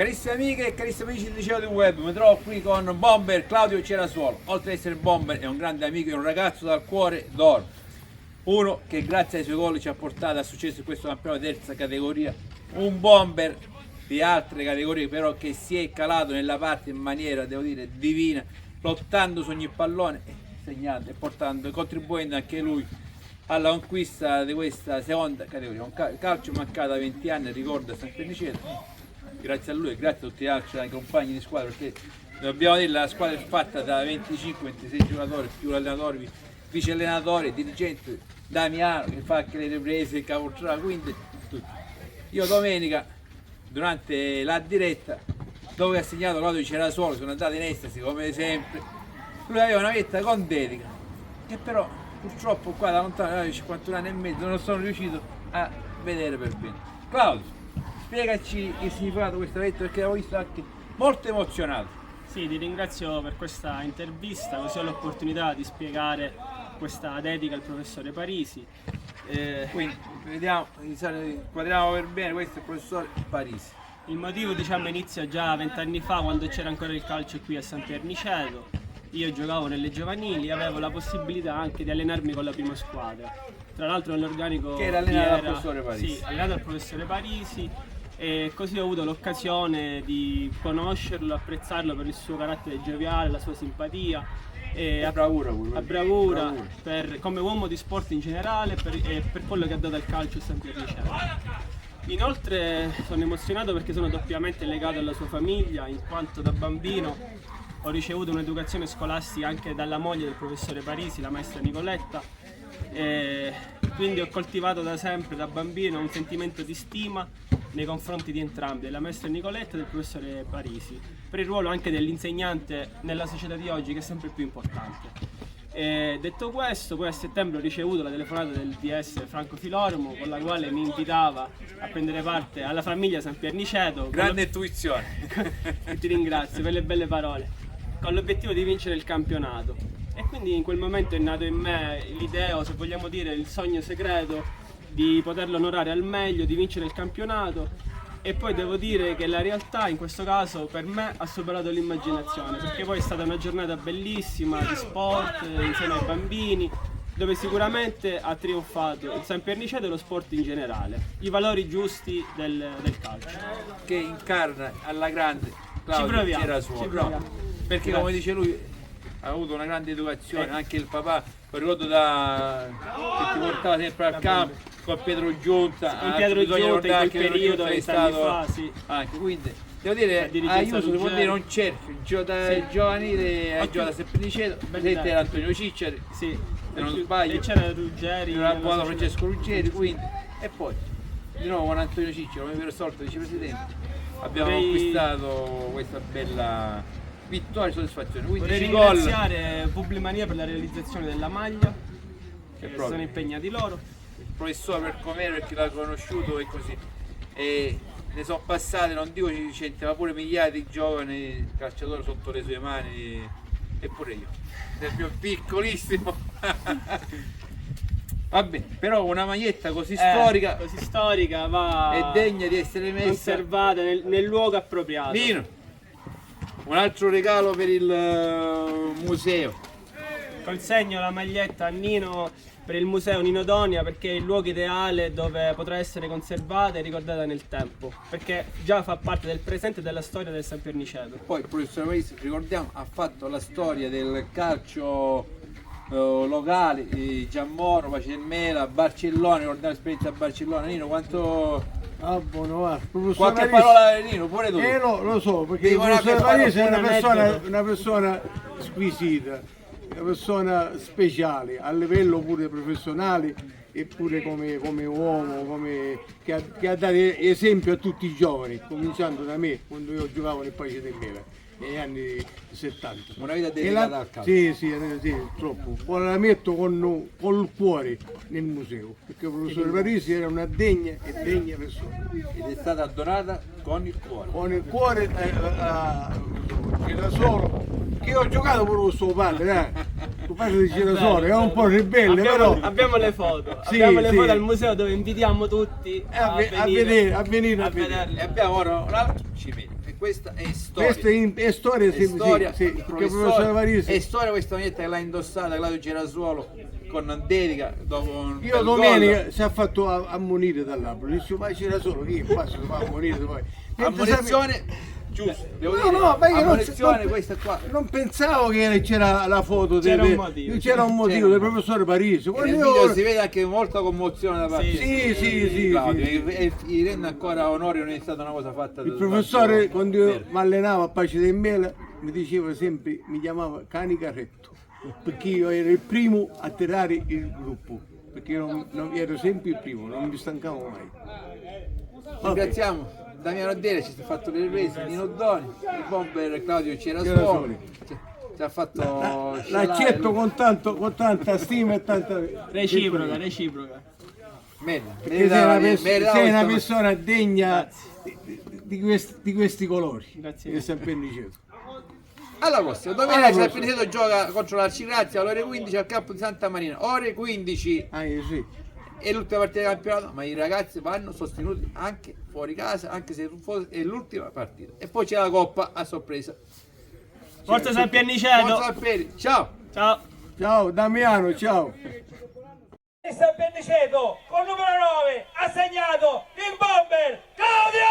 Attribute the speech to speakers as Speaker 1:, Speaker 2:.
Speaker 1: Carissime amiche e carissimi amici del liceo di web, mi trovo qui con Bomber Claudio Cerasuolo. Oltre ad essere Bomber è un grande amico e un ragazzo dal cuore d'oro. Uno che grazie ai suoi gol ci ha portato a successo in questo campionato di terza categoria. Un Bomber di altre categorie però che si è calato nella parte in maniera, devo dire, divina, lottando su ogni pallone, segnando e portando, contribuendo anche lui alla conquista di questa seconda categoria. Un calcio mancato da 20 anni, ricorda San Perniceto. Grazie a lui e grazie a tutti gli altri compagni di squadra, perché dobbiamo dire la squadra è fatta da 25-26 giocatori più allenatori, vice allenatori, dirigenti, Damiano che fa anche le riprese, il capotrà, quindi tutti. Io domenica durante la diretta dove ha segnato Claudio Cerasuolo sono andato in estasi come sempre. Lui aveva una vetta con dedica che però purtroppo qua da lontano, avevo 51 anni e mezzo, non sono riuscito a vedere per bene. Claudio, spiegaci il significato di questa lettera, perché l'avevo visto anche molto emozionato.
Speaker 2: Sì, ti ringrazio per questa intervista, così ho l'opportunità di spiegare questa dedica al professore Parisi.
Speaker 1: Quindi vediamo, inquadriamo per bene, questo è il professore Parisi.
Speaker 2: Il motivo inizia già 20 anni fa, quando c'era ancora il calcio qui a San Perniceto. Io giocavo nelle giovanili e avevo la possibilità anche di allenarmi con la prima squadra. Tra l'altro nell'organico
Speaker 1: che era allenato dal professore Parisi.
Speaker 2: Sì, allenato dal professore Parisi. E così ho avuto l'occasione di conoscerlo, apprezzarlo per il suo carattere gioviale, la sua simpatia e
Speaker 1: a bravura,
Speaker 2: bravura. Come uomo di sport in generale e per quello che ha dato al calcio a San Perniceto. Inoltre sono emozionato perché sono doppiamente legato alla sua famiglia, in quanto da bambino ho ricevuto un'educazione scolastica anche dalla moglie del professore Parisi, la maestra Nicoletta, e quindi ho coltivato da sempre, da bambino, un sentimento di stima nei confronti di entrambi, della maestra Nicoletta e del professore Parisi, per il ruolo anche dell'insegnante nella società di oggi, che è sempre più importante. Detto questo, poi a settembre ho ricevuto la telefonata del DS Franco Filormo, con la quale mi invitava a prendere parte alla famiglia San Perniceto.
Speaker 1: Grande intuizione.
Speaker 2: E ti ringrazio per le belle parole, con l'obiettivo di vincere il campionato. E quindi in quel momento è nato in me l'idea, o se vogliamo dire il sogno segreto, di poterlo onorare al meglio, di vincere il campionato. E poi devo dire che la realtà in questo caso per me ha superato l'immaginazione, perché poi è stata una giornata bellissima di sport insieme ai bambini, dove sicuramente ha trionfato il San Perniceto e lo sport in generale, i valori giusti del calcio.
Speaker 1: Che incarna alla grande Claudio Cerasuolo. Perché grazie. Come dice lui ha avuto una grande educazione, anche il papà, lo ricordo che ti portava sempre al campo con Pietro Giunta,
Speaker 2: con Pietro Giunta in quel periodo, 20 anni fa, sì.
Speaker 1: Anche, quindi devo dire, Aiuso si può dire un cerchio, da giovanile a giocato a San Perniceto, presente era Antonio Cicciari,
Speaker 2: sì,
Speaker 1: se non sbaglio,
Speaker 2: e c'era Ruggeri,
Speaker 1: era buono Francesco Ruggeri, quindi, e poi di nuovo con Antonio Cicciari, come per solito vicepresidente, abbiamo conquistato questa bella vittoria e soddisfazione.
Speaker 2: Vorrei ringraziare Publimania per la realizzazione della maglia, che sono impegnati loro.
Speaker 1: Il professore per com'era, perché l'ha conosciuto e così. E ne sono passate, non dico centinaia, ma pure migliaia di giovani calciatori sotto le sue mani, e pure io, nel mio piccolissimo. Vabbè, però una maglietta così storica
Speaker 2: va
Speaker 1: è degna di essere messa,
Speaker 2: conservata nel luogo appropriato.
Speaker 1: Nino, un altro regalo per il museo.
Speaker 2: Consegno la maglietta a Nino per il museo Nino Donia, perché è il luogo ideale dove potrà essere conservata e ricordata nel tempo, perché già fa parte del presente e della storia del San Perniceto.
Speaker 1: Poi il professor Parisi, ricordiamo, ha fatto la storia del calcio locale, Giammoro, Pace del Mela, Barcellona, ricordiamo l'esperienza a Barcellona. Nino, quanto...
Speaker 3: Ah, buono, va.
Speaker 1: Qualche parola Nino, pure tu.
Speaker 3: Lo so, perché il professor Parisi è una persona squisita, una persona speciale a livello pure professionale e pure come uomo, che ha dato esempio a tutti i giovani, cominciando da me quando io giocavo nel Pace del Mela negli anni 70.
Speaker 1: Una vita dedicata al calcio.
Speaker 3: Sì, troppo. Ora la metto col cuore nel museo, perché il professore Parisi era una degna persona.
Speaker 1: Ed è stata donata con il cuore.
Speaker 3: Con il cuore Cerasuolo, che io ho giocato pure con suo padre, suo padre di Cerasuolo, è un po' ribelle, però...
Speaker 2: Abbiamo le foto, abbiamo le foto al museo dove invitiamo tutti a venire
Speaker 3: a vederli.
Speaker 1: E abbiamo ora un altro ci vede. questa è storia.
Speaker 3: Questa è storia,
Speaker 1: È storia,
Speaker 3: sì,
Speaker 1: il
Speaker 3: perché il
Speaker 1: professore,
Speaker 3: professor Varese.
Speaker 1: è storia questa maglietta che l'ha indossata Claudio Cerasuolo con dedica dopo un
Speaker 3: Io
Speaker 1: bel
Speaker 3: domenica
Speaker 1: gol.
Speaker 3: si è fatto ammonire dall'Apoli, dice ma c'era solo chi passa fa ammonire poi.
Speaker 1: Ammonizione giusto, devo
Speaker 3: No,
Speaker 1: dire,
Speaker 3: no, ma io
Speaker 1: ammonizione questa qua.
Speaker 3: non pensavo che c'era la foto
Speaker 2: C'era un motivo.
Speaker 3: c'era un motivo del professore Parisi.
Speaker 1: Nel video si vede anche molta commozione da parte
Speaker 3: Sì,
Speaker 1: Claudio,
Speaker 3: sì.
Speaker 1: e gli rende ancora onore, non è stata una cosa fatta
Speaker 3: Il professore quando io
Speaker 1: verde.
Speaker 3: mi allenavo a Pace del Mela mi diceva sempre, mi chiamava Cani Carretto, perché io ero il primo a tirare il gruppo, perché io non ero sempre il primo, non mi stancavo mai.
Speaker 1: Ringraziamo Damiano Dele, ci ha fatto le riprese, Nino Doni, il bomber Claudio Cerasuolo,
Speaker 3: Cerasuoli.
Speaker 1: ci ha fatto
Speaker 3: L'accetto con tanta stima e tanta
Speaker 2: Reciproca.
Speaker 3: perché sei una persona degna di questi colori.
Speaker 2: Grazie.
Speaker 3: Che sempre dicevo.
Speaker 1: Alla prossima, domenica San Piniceto gioca contro l'Arcigrazia alle ore 15 al campo di Santa Marina, ore 15
Speaker 3: Ah, sì.
Speaker 1: è l'ultima partita del campionato, ma i ragazzi vanno sostenuti anche fuori casa, anche se è l'ultima partita. E poi c'è la Coppa a sorpresa.
Speaker 2: Forza San Pianiceto.
Speaker 1: Forza Alperi, ciao!
Speaker 2: Ciao.
Speaker 3: Ciao Damiano, ciao.
Speaker 4: San Pianiceto con numero 9 ha segnato il bomber Claudio!